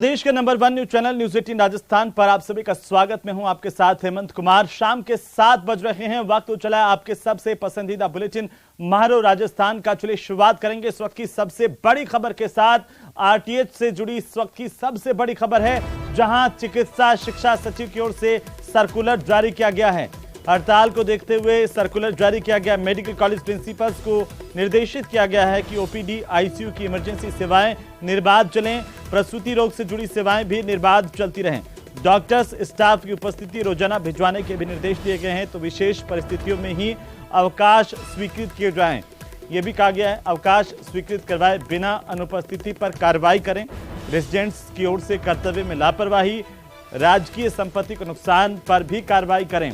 देश के number 1 news channel news 18 Rajasthan पर आप सभी का स्वागत। मैं हूं आपके साथ हेमंत कुमार। शाम के 7 बज रहे हैं, वक्त हो चला है आपके सबसे पसंदीदा बुलेटिन महारो राजस्थान का। चलिए शुरुआत करेंगे इस वक्त की सबसे बड़ी खबर के साथ। आरटीएच से जुड़ी इस वक्त की सबसे बड़ी खबर है, जहां चिकित्सा शिक्षा सचिव की ओर से सर्कुलर जारी किया गया है। हड़ताल को देखते हुए सर्कुलर जारी किया गया। मेडिकल कॉलेज प्रिंसिपल्स को निर्देशित किया गया है कि ओपीडी, आईसीयू की इमरजेंसी सेवाएं निर्बाध चलें, प्रसूति रोग से जुड़ी सेवाएं भी निर्बाध चलती रहें। डॉक्टर्स स्टाफ की उपस्थिति रोजाना भिजवाने के भी निर्देश दिए गए हैं। तो विशेष परिस्थितियों में ही अवकाश स्वीकृत किए जाएं। यह भी कहा गया है, अवकाश स्वीकृत करवाए बिना अनुपस्थिति पर कार्रवाई करें। रेजिडेंट्स की ओर से कर्तव्य में लापरवाही, राजकीय संपत्ति को नुकसान पर भी कार्रवाई करें।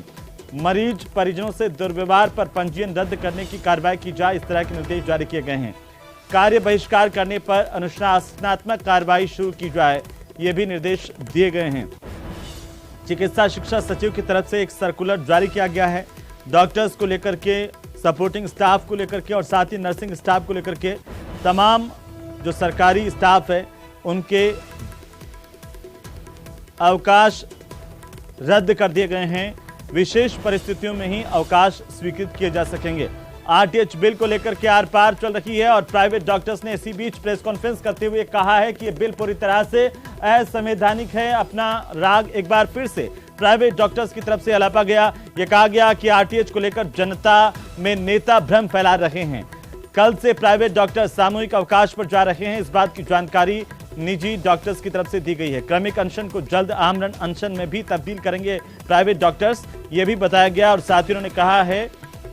मरीज परिजनों से दुर्व्यवहार पर पंजीयन रद्द करने की कार्रवाई की जाए। इस तरह के निर्देश जारी किए गए हैं। कार्य बहिष्कार करने पर अनुशासनात्मक कार्रवाई शुरू की जाए, ये भी निर्देश दिए गए हैं। चिकित्सा शिक्षा सचिव की तरफ से एक सर्कुलर जारी किया गया है। डॉक्टर्स को लेकर के, सपोर्टिंग स्टाफ को लेकर के और साथ ही नर्सिंग स्टाफ को लेकर के तमाम जो सरकारी स्टाफ है उनके अवकाश रद्द कर दिए गए हैं। विशेष परिस्थितियों में ही अवकाश स्वीकृत किए जा सकेंगे। आरटीएच बिल को लेकर के आर पार चल रही है और प्राइवेट डॉक्टर्स ने इसी बीच प्रेस कॉन्फ्रेंस करते हुए कहा है कि यह बिल पूरी तरह से असंवैधानिक है। अपना राग एक बार फिर से प्राइवेट डॉक्टर्स की तरफ से अलापा गया। यह कहा गया कि आरटीएच को लेकर जनता में नेता भ्रम फैला रहे हैं। कल से प्राइवेट डॉक्टर सामूहिक अवकाश पर जा रहे हैं, इस बात की जानकारी निजी डॉक्टर्स की तरफ से दी गई है। क्रमिक अनशन को जल्द आमरण अनशन में भी तब्दील करेंगे प्राइवेट डॉक्टर्स, यह भी बताया गया। और साथ ही उन्होंने कहा है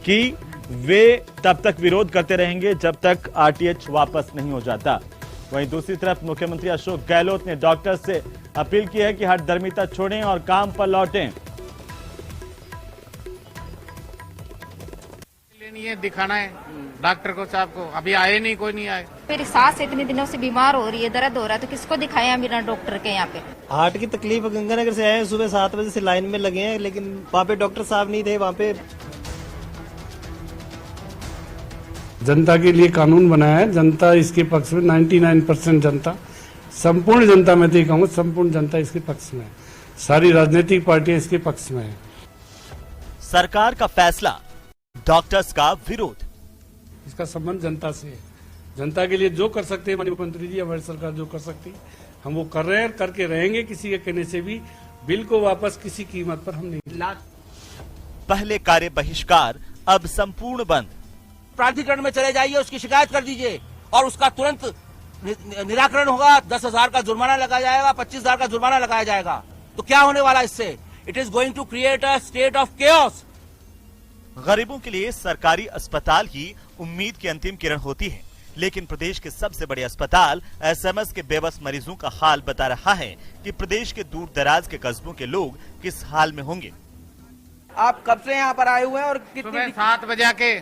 कि वे तब तक विरोध करते रहेंगे जब तक आरटीएच वापस नहीं हो जाता। वहीं दूसरी तरफ मुख्यमंत्री अशोक गहलोत ने डॉक्टर्स से अपील की है कि हठधर्मिता छोड़ें और काम पर लौटें। ये दिखाना है डॉक्टर को, साहब को। अभी आए नहीं, कोई नहीं आए। मेरी सास इतने दिनों से बीमार हो रही है, दर्द हो रहा है, तो किसको दिखाएं हम बिना डॉक्टर के? यहाँ पे हार्ट की तकलीफ, गंगानगर से आए हैं, सुबह 7 बजे से लाइन में लगे हैं, लेकिन वहाँ पे डॉक्टर साहब नहीं थे। वहाँ पे जनता के लिए कानून बनाया है, जनता इसके पक्ष में 99% जनता, संपूर्ण जनता, मैं तो ये कहूँगा संपूर्ण जनता इसके पक्ष में है। सारी राजनीतिक पार्टियां इसके पक्ष में है। सरकार का फैसला, डॉक्टर्स का विरोध। इसका संबंध जनता से है। जनता के लिए जो कर सकते हैं मुख्यमंत्री जी, हमारी सरकार जो कर सकती है हम वो कर रहे हैं, करके रहेंगे। किसी के कहने से भी बिल को वापस किसी कीमत पर हम नहीं। पहले कार्य बहिष्कार, अब संपूर्ण बंद। प्राधिकरण में चले जाइए, उसकी शिकायत कर दीजिए और उसका तुरंत निराकरण होगा। 10,000 का जुर्माना लगाया जाएगा, 25,000 का जुर्माना लगाया जाएगा। तो क्या होने वाला इससे? It is going to create a state of chaos. गरीबों के लिए सरकारी अस्पताल ही उम्मीद की अंतिम किरण होती है, लेकिन प्रदेश के सबसे बड़े अस्पताल एसएमएस के बेबस मरीजों का हाल बता रहा है कि प्रदेश के दूर दराज के कस्बों के लोग किस हाल में होंगे। आप कब से यहाँ पर आए हुए हैं और सुबह 7 बजे आके।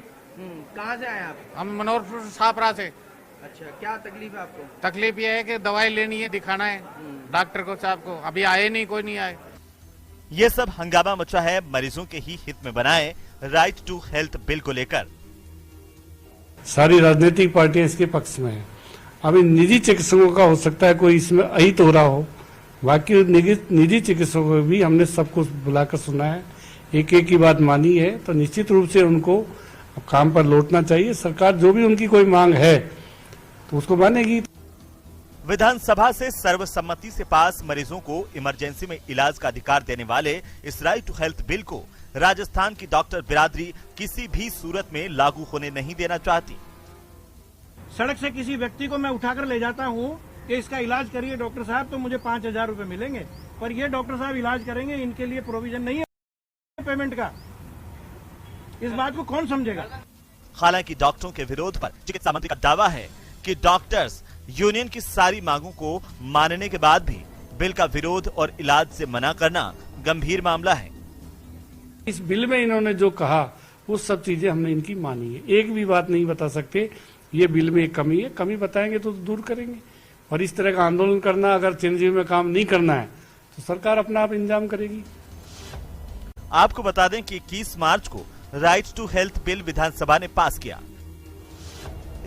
कहाँ से आए आप? हम मनोहरपुर सापरा से। अच्छा, क्या तकलीफ है आपको? तकलीफ ये है कि दवाई लेनी है, दिखाना है डॉक्टर को, साहब को। अभी आए नहीं, कोई नहीं आए। ये सब हंगामा मचा है मरीजों के ही हित में बनाए राइट टू हेल्थ बिल को लेकर। सारी राजनीतिक पार्टियां इसके पक्ष में है। अभी निजी चिकित्सकों का हो सकता है कोई इसमें अहित हो रहा हो, बाकी निजी चिकित्सकों को भी हमने सबको बुलाकर सुना है, एक एक की बात मानी है। तो निश्चित रूप से उनको काम पर लौटना चाहिए। सरकार जो भी उनकी कोई मांग है तो उसको मानेगी। विधानसभा से सर्वसम्मति से पास मरीजों को इमरजेंसी में इलाज का अधिकार देने वाले इस राइट टू हेल्थ बिल को राजस्थान की डॉक्टर बिरादरी किसी भी सूरत में लागू होने नहीं देना चाहती। सड़क से किसी व्यक्ति को मैं उठाकर ले जाता हूँ कि इसका इलाज करिए डॉक्टर साहब, तो मुझे 5,000 रुपए मिलेंगे, पर ये डॉक्टर साहब इलाज करेंगे, इनके लिए प्रोविजन नहीं है पेमेंट का। इस बात को कौन समझेगा? हालांकि डॉक्टरों के विरोध पर चिकित्सा मंत्री का दावा है कि डॉक्टर्स यूनियन की सारी मांगों को मानने के बाद भी बिल का विरोध और इलाज से मना करना गंभीर मामला है। इस बिल में इन्होंने जो कहा वो सब चीजें हमने इनकी मानी है। एक भी बात नहीं बता सकते ये बिल में एक कमी है। कमी बताएंगे तो दूर करेंगे। और इस तरह का आंदोलन करना, अगर चिरंजीवी में काम नहीं करना है तो सरकार अपना आप इंतजाम करेगी। आपको बता दें कि 21 मार्च को राइट टू हेल्थ बिल विधानसभा ने पास किया।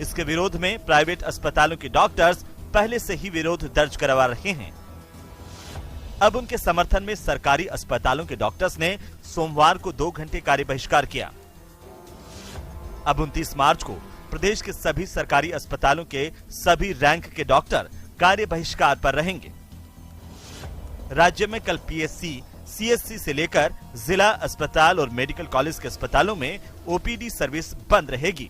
इसके विरोध में प्राइवेट अस्पतालों के डॉक्टर्स पहले से ही विरोध दर्ज करवा रहे हैं। अब उनके समर्थन में सरकारी अस्पतालों के डॉक्टर्स ने सोमवार को 2 घंटे कार्य बहिष्कार किया। अब 29 मार्च को प्रदेश के सभी सरकारी अस्पतालों के सभी रैंक के डॉक्टर कार्य बहिष्कार पर रहेंगे। राज्य में कल पीएससी, सीएससी से लेकर जिला अस्पताल और मेडिकल कॉलेज के अस्पतालों में ओपीडी सर्विस बंद रहेगी।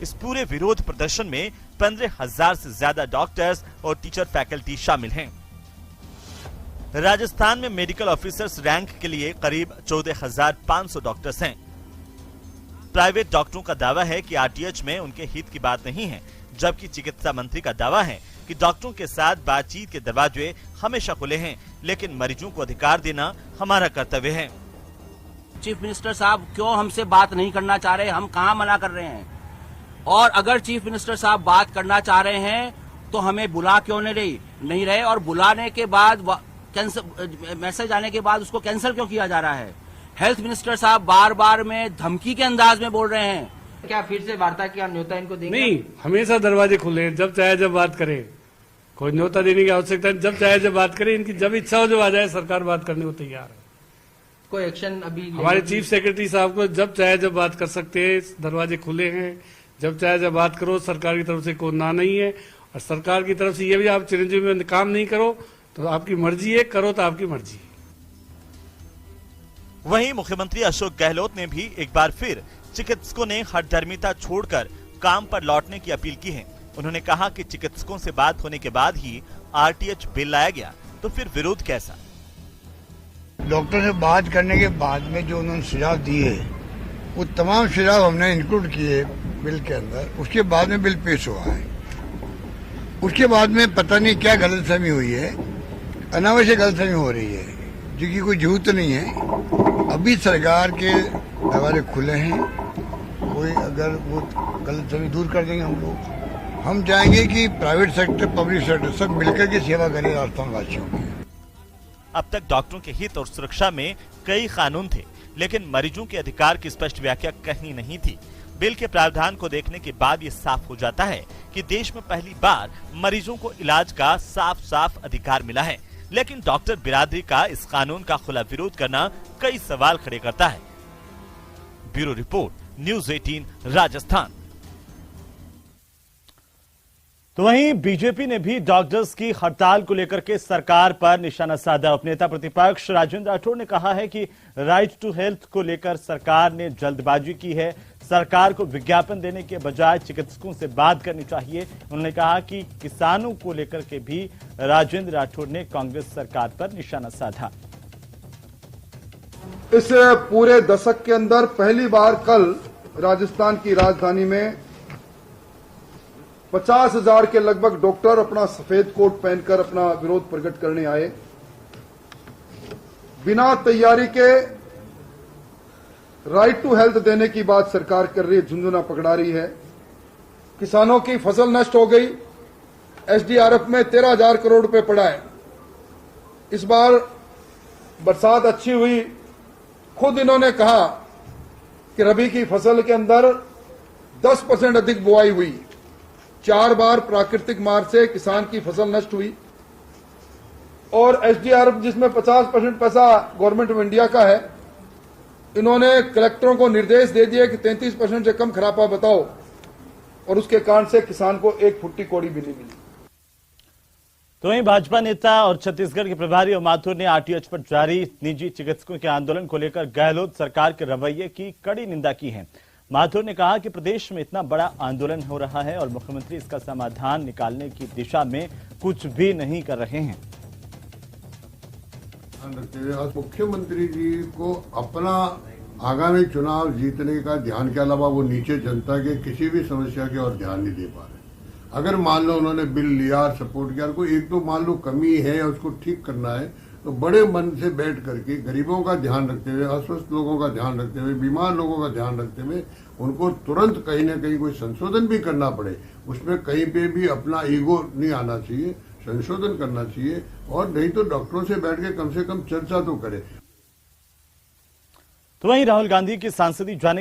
इस पूरे विरोध प्रदर्शन में 15,000 से ज्यादा डॉक्टर्स और टीचर फैकल्टी शामिल हैं। राजस्थान में मेडिकल ऑफिसर्स रैंक के लिए करीब 14,500 डॉक्टर्स हैं। प्राइवेट डॉक्टरों का दावा है कि आरटीएच में उनके हित की बात नहीं है, जबकि चिकित्सा मंत्री का दावा है कि डॉक्टरों के साथ बातचीत के दरवाजे हमेशा खुले हैं, लेकिन मरीजों को अधिकार देना हमारा कर्तव्य है। चीफ मिनिस्टर साहब क्यों हमसे बात नहीं करना चाह रहे? हम कहाँ मना कर रहे हैं? और अगर चीफ मिनिस्टर साहब बात करना चाह रहे हैं तो हमें बुला क्यों नहीं रहे? और बुलाने के बाद मैसेज आने के बाद उसको कैंसिल क्यों किया जा रहा है? हेल्थ मिनिस्टर साहब बार बार में धमकी के अंदाज में बोल रहे हैं। क्या फिर से वार्ता की न्योता इनको देंगे? नहीं, हमेशा दरवाजे खुले हैं, जब चाहे जब बात करें। कोई न्योता देने की आवश्यकता नहीं, जब चाहे जब बात करें। इनकी जब इच्छा हो जब आ जाए, सरकार बात करने को तैयार है। कोई एक्शन अभी हमारे चीफ सेक्रेटरी साहब को जब चाहे जब बात कर सकते हैं, दरवाजे खुले हैं, जब चाहे जब बात करो। सरकार की तरफ से कोई ना नहीं है, और सरकार की तरफ से ये भी आप चिरंजीवी में काम नहीं करो तो आपकी मर्जी है, करो तो आपकी मर्जी है। वहीं मुख्यमंत्री अशोक गहलोत ने भी एक बार फिर चिकित्सकों ने हठधर्मिता छोड़कर काम पर लौटने की अपील की है। उन्होंने कहा कि चिकित्सकों से बात होने के बाद ही आरटीएच बिल लाया गया, तो फिर विरोध कैसा? डॉक्टर से बात करने के बाद में जो उन्होंने सुझाव दिए, वो तमाम सुझाव हमने इंक्लूड किए बिल के अंदर। उसके बाद में बिल पेश हुआ है। उसके बाद में पता नहीं क्या गलतफहमी हुई है, अनावश्यक गलतफहमी हो रही है, जिसकी कोई जरूरत नहीं है। अभी सरकार के दरवाजे खुले हैं, कोई अगर वो गलतफहमी दूर कर देंगे हम लोग। हम चाहेंगे कि प्राइवेट सेक्टर, पब्लिक सेक्टर सब मिलकर के सेवा करें राजस्थान वासियों की। अब तक डॉक्टरों के हित और सुरक्षा में कई कानून थे, लेकिन मरीजों के अधिकार की स्पष्ट व्याख्या कहीं नहीं थी। बिल के प्रावधान को देखने के बाद ये साफ हो जाता है कि देश में पहली बार मरीजों को इलाज का साफ साफ अधिकार मिला है, लेकिन डॉक्टर बिरादरी का इस कानून का खुला विरोध करना कई सवाल खड़े करता है। Bureau report, news 18 Rajasthan. तो वहीं बीजेपी ने भी डॉक्टर्स की हड़ताल को लेकर के सरकार पर निशाना साधा। उपनेता प्रतिपक्ष राजेंद्र राठौड़ ने कहा है कि राइट टू हेल्थ को लेकर सरकार ने जल्दबाजी की है। सरकार को विज्ञापन देने के बजाय चिकित्सकों से बात करनी चाहिए। उन्होंने कहा कि किसानों को लेकर के भी राजेंद्र राठौड़ ने कांग्रेस सरकार पर निशाना साधा। इस पूरे दशक के अंदर पहली बार कल राजस्थान की राजधानी में 50,000 के लगभग डॉक्टर अपना सफेद कोट पहनकर अपना विरोध प्रकट करने आए। बिना तैयारी के राइट टू हेल्थ देने की बात सरकार कर रही है, झुंझुना पकड़ा रही है। किसानों की फसल नष्ट हो गई, एसडीआरएफ में 13,000 करोड़ रुपए पड़ा है। इस बार बरसात अच्छी हुई, खुद इन्होंने कहा कि रबी की फसल के अंदर 10% अधिक बुआई हुई। 4 बार प्राकृतिक मार से किसान की फसल नष्ट हुई, और एसडीआरएफ जिसमें 50% पैसा गवर्नमेंट ऑफ इंडिया का है, इन्होंने कलेक्टरों को निर्देश दे दिए कि 33% से कम खराबा बताओ, और उसके कारण से किसान को एक फुट्टी कौड़ी भी नहीं मिली। तो वहीं भाजपा नेता और छत्तीसगढ़ के प्रभारी माथुर ने आरटीएच पर जारी निजी चिकित्सकों के आंदोलन को लेकर गहलोत सरकार के रवैये की कड़ी निंदा की है। माथुर ने कहा कि प्रदेश में इतना बड़ा आंदोलन हो रहा है और मुख्यमंत्री इसका समाधान निकालने की दिशा में कुछ भी नहीं कर रहे हैं। मुख्यमंत्री जी को अपना आगामी चुनाव जीतने का ध्यान के अलावा वो नीचे जनता के किसी भी समस्या की ओर ध्यान नहीं दे पा रहे। अगर मान लो उन्होंने बिल लिया, सपोर्ट किया, कोई एक तो मान लो कमी है उसको ठीक करना है, तो बड़े मन से बैठ करके गरीबों का ध्यान रखते हुए, अस्वस्थ लोगों का ध्यान रखते हुए, बीमार लोगों का ध्यान रखते हुए उनको तुरंत कहीं ना कहीं कोई संशोधन भी करना पड़े, उसमें कहीं पे भी अपना ईगो नहीं आना चाहिए, संशोधन करना चाहिए। और नहीं तो डॉक्टरों से बैठ के कम चर्चा तो करे। तो वहीं राहुल गांधी की सांसदी जाने